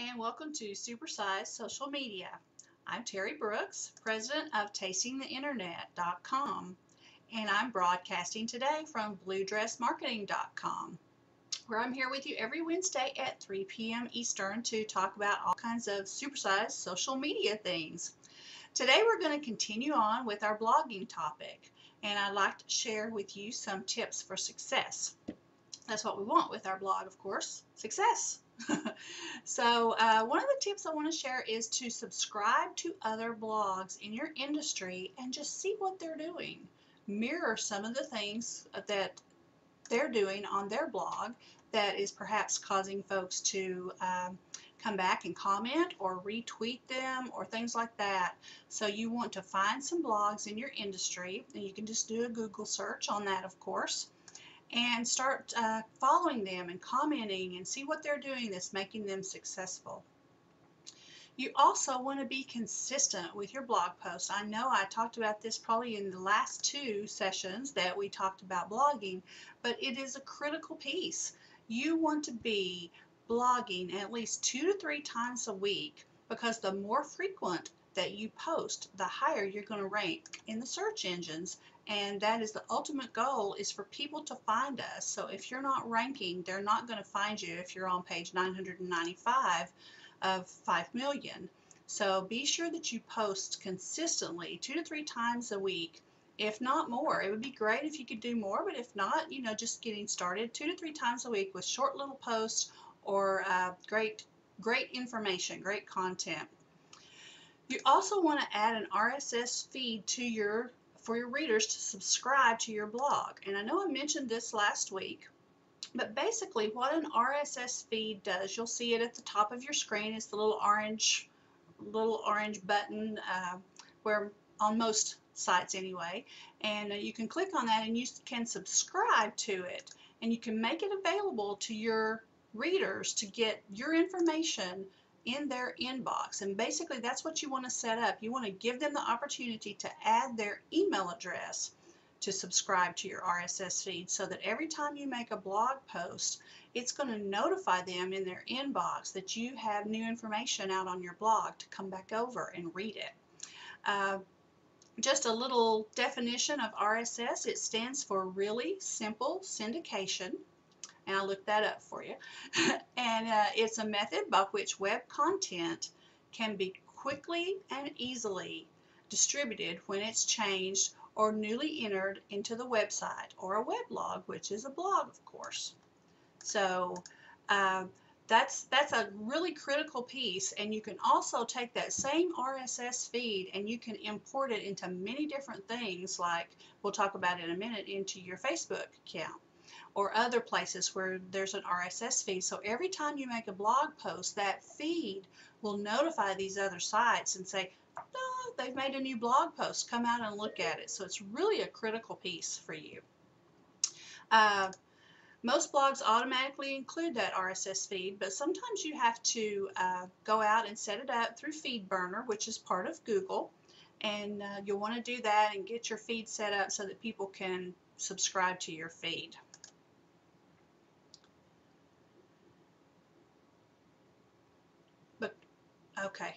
and welcome to Supersize Social Media. I'm Terry Brooks, president of tastingtheinternet.com, and I'm broadcasting today from bluedressmarketing.com, where I'm here with you every Wednesday at 3 p.m. Eastern to talk about all kinds of supersized social media things. Today we're going to continue on with our blogging topic, and I'd like to share with you some tips for success. That's what we want with our blog, of course, success. So one of the tips I want to share is to subscribe to other blogs in your industry and just see what they're doing. Mirror some of the things that they're doing on their blog that is perhaps causing folks to come back and comment or retweet them or things like that. So you want to find some blogs in your industry, and you can just do a Google search on that, of course, and start following them and commenting and see what they're doing that's making them successful. You also want to be consistent with your blog posts. I know I talked about this probably in the last two sessions that we talked about blogging, but it is a critical piece. You want to be blogging at least 2 to 3 times a week, because the more frequent that you post, the higher you're going to rank in the search engines. And that is the ultimate goal, is for people to find us. So if you're not ranking, they're not going to find you if you're on page 995 of 5 million. So be sure that you post consistently 2 to 3 times a week, if not more. It would be great if you could do more, but if not, just getting started 2 to 3 times a week with short little posts or great information, great content. You also want to add an RSS feed for your readers to subscribe to your blog. And I know I mentioned this last week, but basically what an RSS feed does, you'll see it at the top of your screen. It's the little orange button where on most sites anyway, and you can click on that and you can subscribe to it, and you can make it available to your readers to get your information in their inbox. And basically that's what you want to set up. You want to give them the opportunity to add their email address to subscribe to your RSS feed, so that every time you make a blog post, it's going to notify them in their inbox that you have new information out on your blog to come back over and read it. Just a little definition of RSS. It stands for Really Simple Syndication, and I'll look that up for you. And it's a method by which web content can be quickly and easily distributed when it's changed or newly entered into the website or a weblog, which is a blog, of course. So that's a really critical piece, and you can also take that same RSS feed and you can import it into many different things, like we'll talk about in a minute, into your Facebook account or other places where there's an RSS feed. So every time you make a blog post, that feed will notify these other sites and say, oh, they've made a new blog post, come out and look at it. So it's really a critical piece for you. Most blogs automatically include that RSS feed, but sometimes you have to go out and set it up through FeedBurner, which is part of Google, and you'll want to do that and get your feed set up so that people can subscribe to your feed. Okay,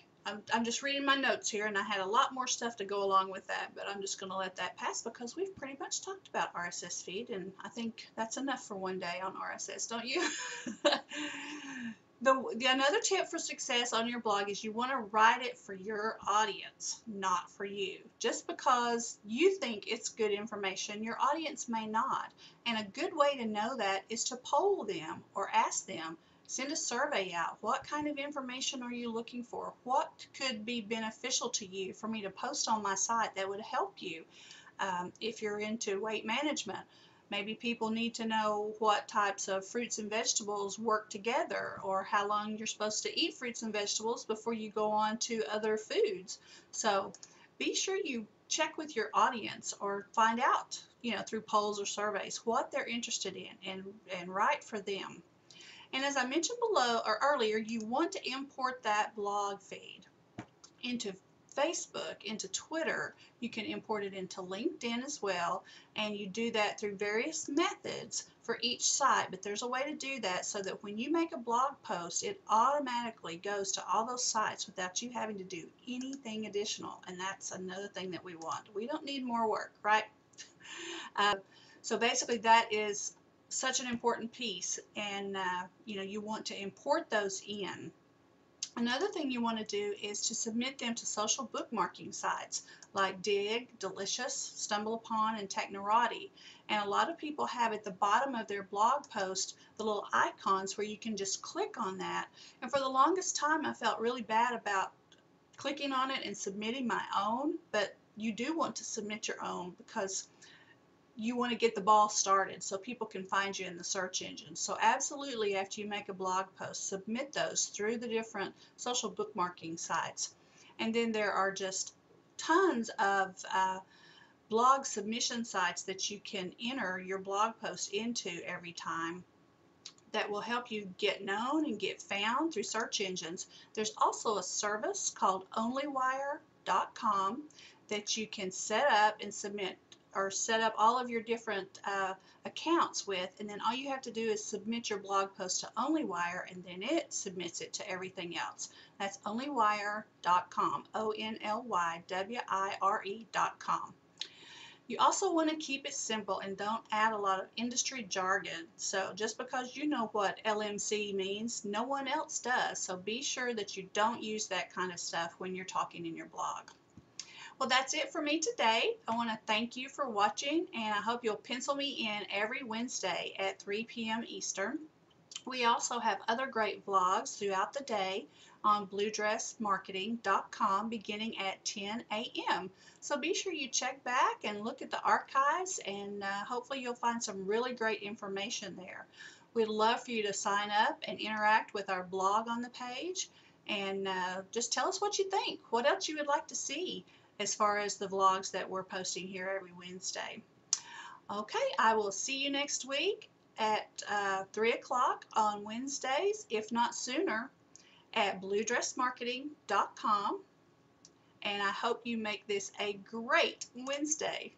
I'm just reading my notes here, and I had a lot more stuff to go along with that, but I'm just going to let that pass because we've pretty much talked about RSS feed, and I think that's enough for one day on RSS, don't you? Another tip for success on your blog is you want to write it for your audience, not for you. Just because you think it's good information, your audience may not. And a good way to know that is to poll them or ask them. Send a survey out. What kind of information are you looking for? What could be beneficial to you for me to post on my site that would help you? If you're into weight management, maybe people need to know what types of fruits and vegetables work together, or how long you're supposed to eat fruits and vegetables before you go on to other foods. So be sure you check with your audience or find out, through polls or surveys, what they're interested in, and write for them. And as I mentioned earlier, you want to import that blog feed into Facebook, into Twitter. You can import it into LinkedIn as well, and you do that through various methods for each site. But there's a way to do that so that when you make a blog post, it automatically goes to all those sites without you having to do anything additional. And that's another thing that we want. We don't need more work, right? So basically that is such an important piece, and you want to import those in. Another thing you want to do is to submit them to social bookmarking sites like Dig, Delicious, StumbleUpon, and Technorati. And a lot of people have at the bottom of their blog post the little icons where you can just click on that. And for the longest time I felt really bad about clicking on it and submitting my own, but you do want to submit your own because you want to get the ball started so people can find you in the search engine. So absolutely, after you make a blog post, submit those through the different social bookmarking sites. And then there are just tons of blog submission sites that you can enter your blog post into every time that will help you get known and get found through search engines. There's also a service called onlywire.com that you can set up and submit or set up all of your different accounts with, and then all you have to do is submit your blog post to OnlyWire, and then it submits it to everything else. That's onlywire.com, onlywire.com. You also want to keep it simple and don't add a lot of industry jargon. So just because you know what LMC means, no one else does. So be sure that you don't use that kind of stuff when you're talking in your blog. Well, that's it for me today. I want to thank you for watching, and I hope you'll pencil me in every Wednesday at 3 p.m. Eastern. We also have other great vlogs throughout the day on bluedressmarketing.com beginning at 10 a.m. So be sure you check back and look at the archives, and hopefully you'll find some really great information there. We'd love for you to sign up and interact with our blog on the page, and just tell us what you think. What else you would like to see as far as the vlogs that we're posting here every Wednesday. Okay, I will see you next week at 3 o'clock on Wednesdays, if not sooner, at bluedressmarketing.com. And I hope you make this a great Wednesday.